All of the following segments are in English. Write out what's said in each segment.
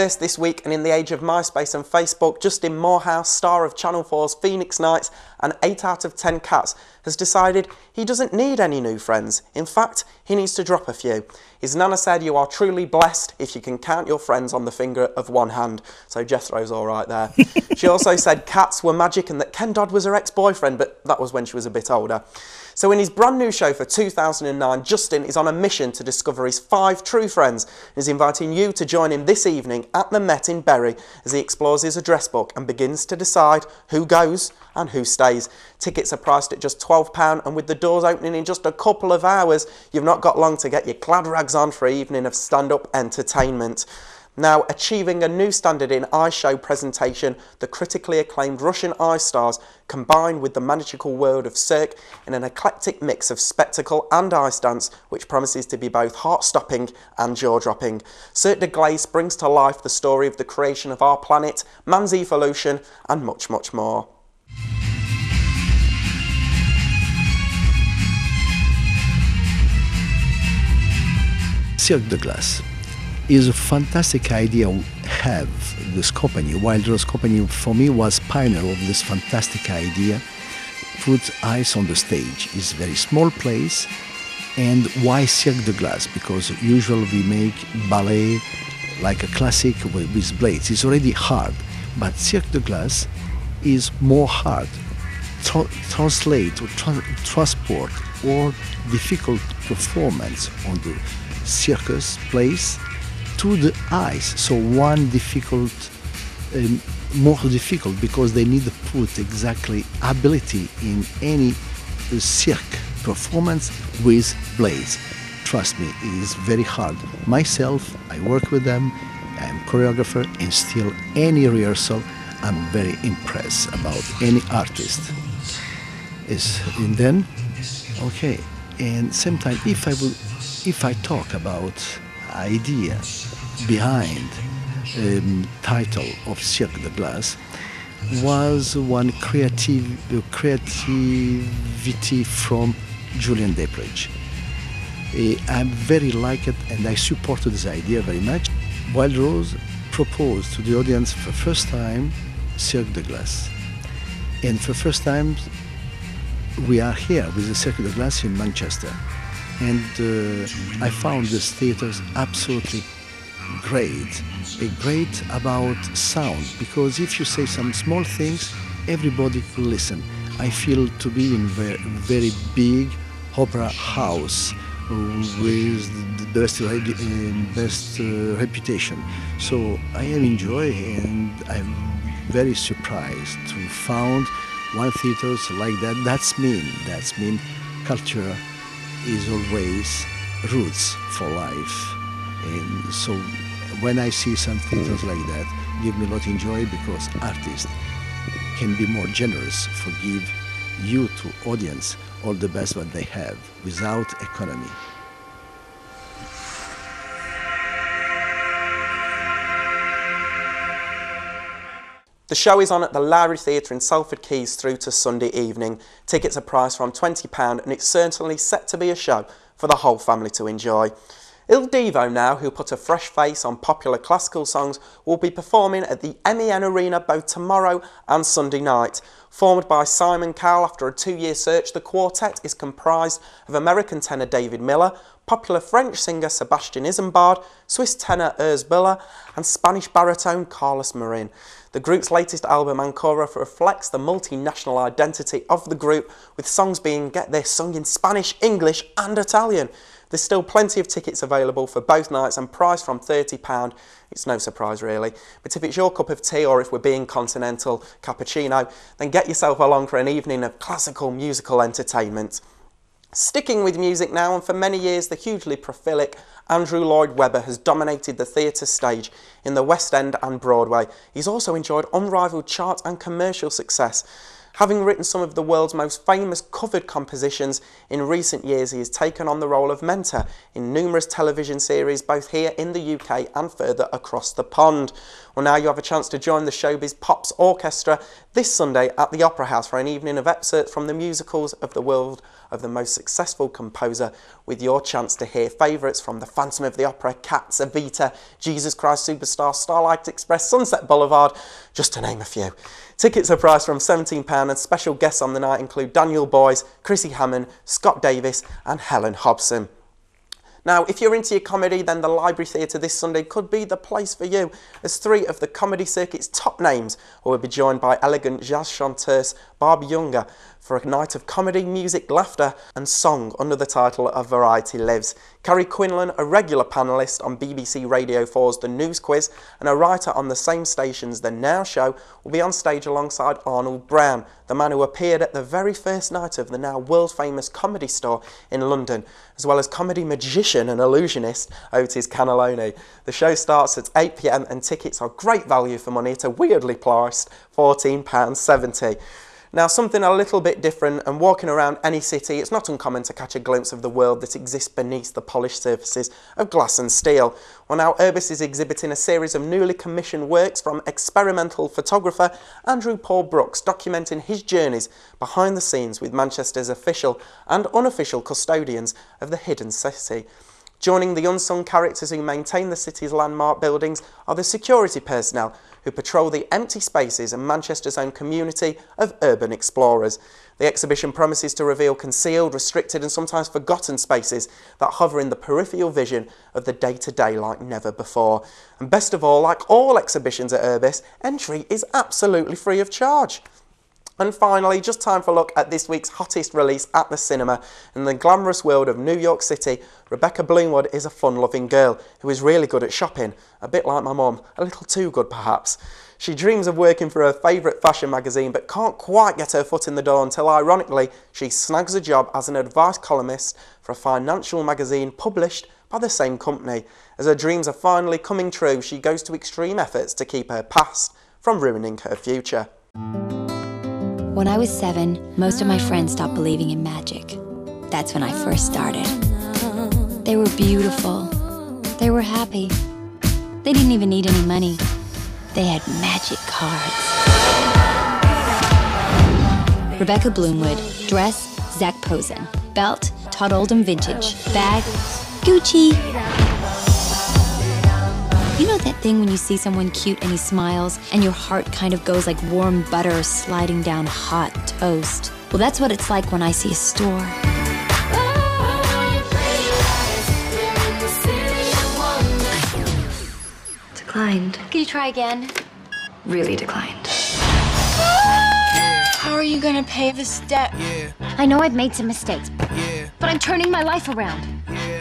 first this week, and in the age of MySpace and Facebook, Justin Moorhouse, star of Channel 4's Phoenix Nights and 8 out of 10 Cats, has decided he doesn't need any new friends. In fact, he needs to drop a few. His nana said, "You are truly blessed if you can count your friends on the finger of one hand." So Jethro's all right there. She also said cats were magic and that Ken Dodd was her ex-boyfriend, but that was when she was a bit older. So in his brand new show for 2009, Justin is on a mission to discover his 5 true friends and is inviting you to join him this evening at the Met in Bury as he explores his address book and begins to decide who goes and who stays. Tickets are priced at just £12, and with the doors opening in just a couple of hours, you've not got long to get your glad rags on for an evening of stand-up entertainment. Now, achieving a new standard in ice show presentation, the critically acclaimed Russian ice stars combine with the magical world of Cirque in an eclectic mix of spectacle and ice dance, which promises to be both heart-stopping and jaw-dropping. Cirque De Glace brings to life the story of the creation of our planet, man's evolution, and much, much more. Cirque de Glace is a fantastic idea to have this company. Wild Rose Company for me was pioneer of this fantastic idea. Put ice on the stage. It's a very small place. And why Cirque de Glace? Because usually we make ballet like a classic with blades. It's already hard, but Cirque de Glace is more hard. Translate or transport or difficult performance on the circus place to the ice. So one difficult, more difficult because they need to put exactly ability in any cirque performance with blades. Trust me, it is very hard. Myself, I work with them, I'm choreographer, and still any rehearsal, I'm very impressed about any artist. And then, okay, and sometimes if I talk about idea behind title of Cirque de Glace, was one creativity from Julian Depridge. I very like it and I supported this idea very much. Wild Rose proposed to the audience for the first time Cirque de Glace, and for the first time we are here with the Cirque de Glace in Manchester. And I found this theatre absolutely great. Great about sound, because if you say some small things, everybody will listen. I feel to be in a very big opera house with the best reputation. So I am enjoying, and I'm very surprised to found one theatre like that. That's mean culture is always roots for life. And so when I see some theatres like that, give me a lot of joy, because artists can be more generous, forgive you to audience all the best what they have without economy. The show is on at the Lowry Theatre in Salford Quays through to Sunday evening. Tickets are priced from £20, and it's certainly set to be a show for the whole family to enjoy. Divo now, who put a fresh face on popular classical songs, will be performing at the MEN Arena both tomorrow and Sunday night. Formed by Simon Cowell after a 2-year search, the quartet is comprised of American tenor David Miller, popular French singer Sébastien Isambard, Swiss tenor Urs Biller, and Spanish baritone Carlos Marin. The group's latest album, Ancora, reflects the multinational identity of the group, with songs being, get this, sung in Spanish, English and Italian. There's still plenty of tickets available for both nights and priced from £30. It's no surprise really. But if it's your cup of tea, or if we're being continental, cappuccino, then get yourself along for an evening of classical musical entertainment. Sticking with music now, and for many years the hugely prolific Andrew Lloyd Webber has dominated the theatre stage in the West End and Broadway. He's also enjoyed unrivaled chart and commercial success. Having written some of the world's most famous covered compositions, in recent years he has taken on the role of mentor in numerous television series both here in the UK and further across the pond. Well, now you have a chance to join the Showbiz Pops Orchestra this Sunday at the Opera House for an evening of excerpts from the musicals of the world of the most successful composer, with your chance to hear favourites from The Phantom of the Opera, Cats, Evita, Jesus Christ Superstar, Starlight Express, Sunset Boulevard, just to name a few. Tickets are priced from £17 and special guests on the night include Daniel Boyce, Chrissy Hammond, Scott Davis and Helen Hobson. Now, if you're into your comedy, then the Library Theatre this Sunday could be the place for you, as 3 of the comedy circuit's top names will be joined by elegant jazz chanteuse Barb Younger for a night of comedy, music, laughter and song under the title of Variety Lives. Carrie Quinlan, a regular panellist on BBC Radio 4's The News Quiz and a writer on the same station's The Now Show, will be on stage alongside Arnold Brown, the man who appeared at the very first night of the now world-famous Comedy Store in London, as well as comedy magician and illusionist Otis Cannelloni. The show starts at 8 p.m. and tickets are great value for money at a weirdly priced £14.70. Now, something a little bit different, and walking around any city, it's not uncommon to catch a glimpse of the world that exists beneath the polished surfaces of glass and steel. Well, now Urbis is exhibiting a series of newly commissioned works from experimental photographer Andrew Paul Brooks, documenting his journeys behind the scenes with Manchester's official and unofficial custodians of the hidden city. Joining the unsung characters who maintain the city's landmark buildings are the security personnel who patrol the empty spaces and Manchester's own community of urban explorers. The exhibition promises to reveal concealed, restricted and sometimes forgotten spaces that hover in the peripheral vision of the day-to-day like never before. And best of all, like all exhibitions at Urbis, entry is absolutely free of charge. And finally, just time for a look at this week's hottest release at the cinema. In the glamorous world of New York City, Rebecca Bloomwood is a fun-loving girl who is really good at shopping, a bit like my mum, a little too good perhaps. She dreams of working for her favourite fashion magazine but can't quite get her foot in the door until, ironically, she snags a job as an advice columnist for a financial magazine published by the same company. As her dreams are finally coming true, she goes to extreme efforts to keep her past from ruining her future. When I was 7, most of my friends stopped believing in magic. That's when I first started. They were beautiful. They were happy. They didn't even need any money. They had magic cards. Rebecca Bloomwood. Dress, Zac Posen. Belt, Todd Oldham Vintage. Bag, Gucci. You know that thing when you see someone cute and he smiles and your heart kind of goes like warm butter sliding down hot toast? Well, that's what it's like when I see a store. Declined. Can you try again? Really declined. How are you gonna pay this debt? I know I've made some mistakes, but I'm turning my life around.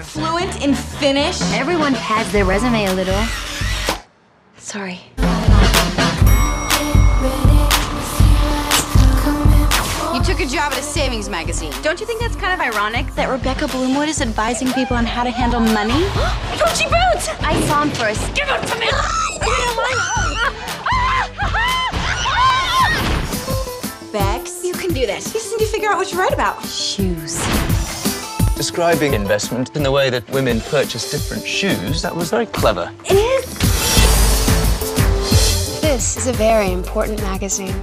Fluent in Finnish? Everyone pads their resume a little. Sorry. You took a job at a savings magazine. Don't you think that's kind of ironic that Rebecca Bloomwood is advising people on how to handle money? Gucci boots! I saw him first. Give them to me! Bex, you can do this. You just need to figure out what you write about. Shoes. Describing investment in the way that women purchase different shoes, that was very clever. It is. This is a very important magazine.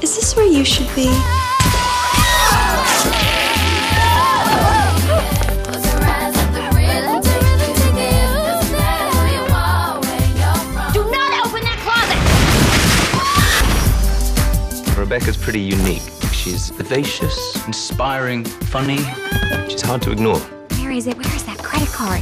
Is this where you should be? Do not open that closet! Rebecca's pretty unique. She's vivacious, inspiring, funny. She's hard to ignore. Where is it? Where is that credit card?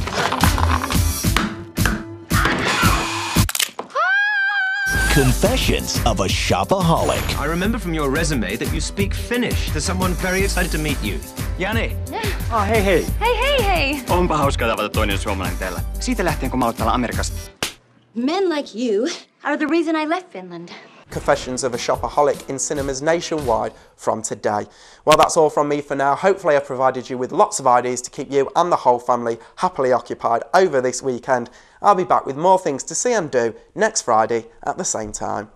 Confessions of a Shopaholic. I remember from your resume that you speak Finnish. There's someone very excited to meet you. Jani! Hei hei! Hey, hey, hey! Onpa hauskaa tavata toinen suomalainen täällä. Siitä lähtien, kun mä oon täällä Amerikassa. Men like you are the reason I left Finland. Confessions of a Shopaholic in cinemas nationwide from today. Well, that's all from me for now. Hopefully I've provided you with lots of ideas to keep you and the whole family happily occupied over this weekend. I'll be back with more things to see and do next Friday at the same time.